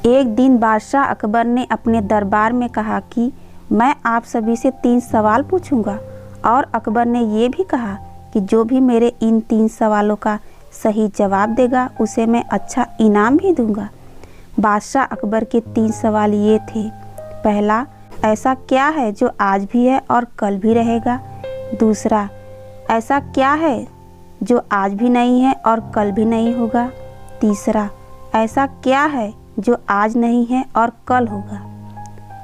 एक दिन बादशाह अकबर ने अपने दरबार में कहा कि मैं आप सभी से 3 सवाल पूछूंगा और अकबर ने ये भी कहा कि जो भी मेरे इन 3 सवालों का सही जवाब देगा उसे मैं अच्छा इनाम भी दूंगा। बादशाह अकबर के 3 सवाल ये थे। पहला, ऐसा क्या है जो आज भी है और कल भी रहेगा। दूसरा, ऐसा क्या है जो आज भी नहीं है और कल भी नहीं होगा। तीसरा, ऐसा क्या है जो आज नहीं है और कल होगा।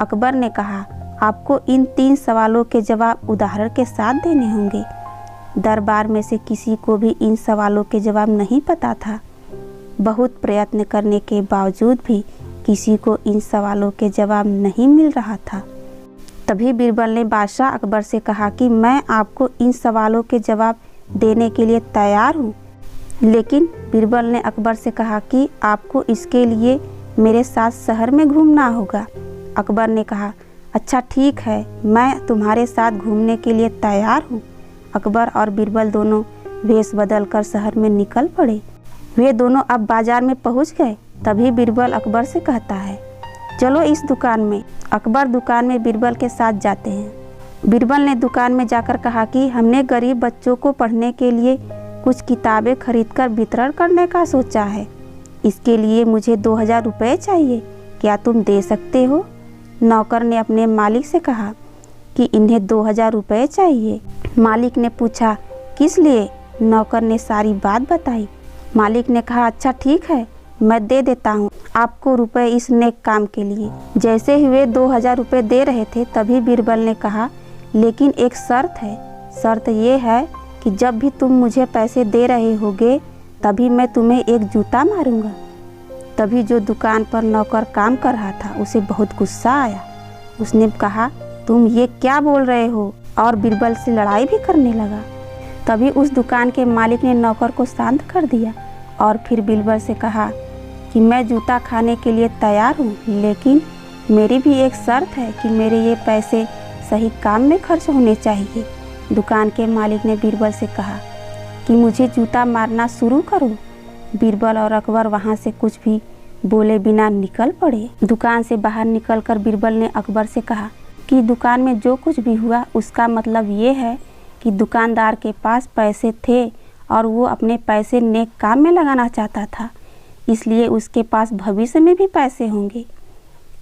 अकबर ने कहा, आपको इन 3 सवालों के जवाब उदाहरण के साथ देने होंगे। दरबार में से किसी को भी इन सवालों के जवाब नहीं पता था। बहुत प्रयत्न करने के बावजूद भी किसी को इन सवालों के जवाब नहीं मिल रहा था। तभी बीरबल ने बादशाह अकबर से कहा कि मैं आपको इन सवालों के जवाब देने के लिए तैयार हूँ। लेकिन बीरबल ने अकबर से कहा कि आपको इसके लिए मेरे साथ शहर में घूमना होगा। अकबर ने कहा, अच्छा ठीक है, मैं तुम्हारे साथ घूमने के लिए तैयार हूँ। अकबर और बीरबल दोनों वेश बदल कर शहर में निकल पड़े। वे दोनों अब बाजार में पहुँच गए। तभी बीरबल अकबर से कहता है, चलो इस दुकान में। अकबर दुकान में बीरबल के साथ जाते हैं। बीरबल ने दुकान में जाकर कहा कि हमने गरीब बच्चों को पढ़ने के लिए कुछ किताबें खरीदकर वितरण करने का सोचा है। इसके लिए मुझे 2000 रुपये चाहिए, क्या तुम दे सकते हो। नौकर ने अपने मालिक से कहा कि इन्हें 2000 रुपये चाहिए। मालिक ने पूछा, किस लिए। नौकर ने सारी बात बताई। मालिक ने कहा, अच्छा ठीक है, मैं दे देता हूँ आपको रुपए इस नेक काम के लिए। जैसे ही वे 2000 रुपये दे रहे थे तभी बीरबल ने कहा, लेकिन एक शर्त है। शर्त ये है कि जब भी तुम मुझे पैसे दे रहे होगे तभी मैं तुम्हें एक जूता मारूंगा। तभी जो दुकान पर नौकर काम कर रहा था उसे बहुत गुस्सा आया। उसने कहा, तुम ये क्या बोल रहे हो, और बीरबल से लड़ाई भी करने लगा। तभी उस दुकान के मालिक ने नौकर को शांत कर दिया और फिर बीरबल से कहा कि मैं जूता खाने के लिए तैयार हूँ, लेकिन मेरी भी एक शर्त है कि मेरे ये पैसे सही काम में खर्च होने चाहिए। दुकान के मालिक ने बीरबल से कहा कि मुझे जूता मारना शुरू करो। बीरबल और अकबर वहाँ से कुछ भी बोले बिना निकल पड़े। दुकान से बाहर निकलकर बीरबल ने अकबर से कहा कि दुकान में जो कुछ भी हुआ उसका मतलब ये है कि दुकानदार के पास पैसे थे और वो अपने पैसे नेक काम में लगाना चाहता था, इसलिए उसके पास भविष्य में भी पैसे होंगे।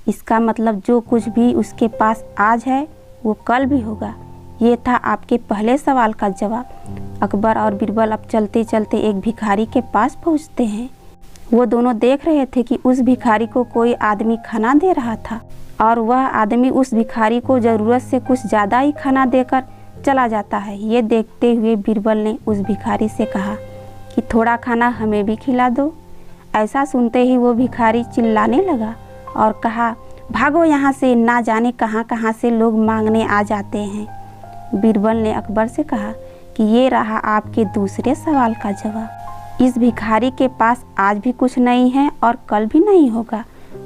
इसका मतलब जो कुछ भी उसके पास आज है वो कल भी होगा। ये था आपके पहले सवाल का जवाब। अकबर और बीरबल अब चलते चलते एक भिखारी के पास पहुंचते हैं। वो दोनों देख रहे थे कि उस भिखारी को कोई आदमी खाना दे रहा था और वह आदमी उस भिखारी को ज़रूरत से कुछ ज़्यादा ही खाना देकर चला जाता है। ये देखते हुए बीरबल ने उस भिखारी से कहा कि थोड़ा खाना हमें भी खिला दो। ऐसा सुनते ही वो भिखारी चिल्लाने लगा और कहा, भागो यहाँ से, ना जाने कहाँ कहाँ से लोग मांगने आ जाते हैं। बीरबल ने अकबर से कहा कि ये रहा आपके दूसरे सवाल का जवाब। इस भिखारी के पास आज भी कुछ नहीं है और कल भी नहीं होगा।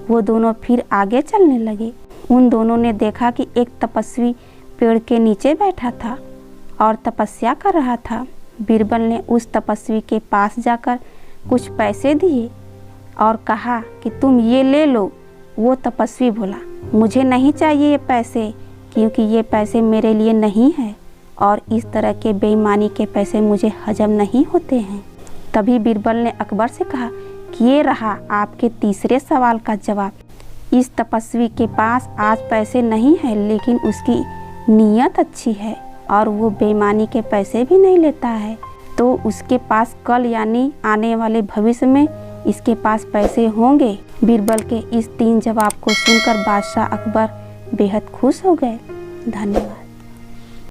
वो दोनों फिर आगे चलने लगे। उन दोनों ने देखा कि एक तपस्वी पेड़ के नीचे बैठा था और तपस्या कर रहा था। बीरबल ने उस तपस्वी के पास जाकर कुछ पैसे दिए और कहा कि तुम ये ले लो। वो तपस्वी बोला, मुझे नहीं चाहिए ये पैसे, क्योंकि ये पैसे मेरे लिए नहीं है और इस तरह के बेईमानी के पैसे मुझे हजम नहीं होते हैं। तभी बीरबल ने अकबर से कहा कि ये रहा आपके तीसरे सवाल का जवाब। इस तपस्वी के पास आज पैसे नहीं है, लेकिन उसकी नीयत अच्छी है और वो बेईमानी के पैसे भी नहीं लेता है, तो उसके पास कल यानी आने वाले भविष्य में इसके पास पैसे होंगे। बीरबल के इस 3 जवाब को सुनकर बादशाह अकबर बेहद खुश हो गए। धन्यवाद।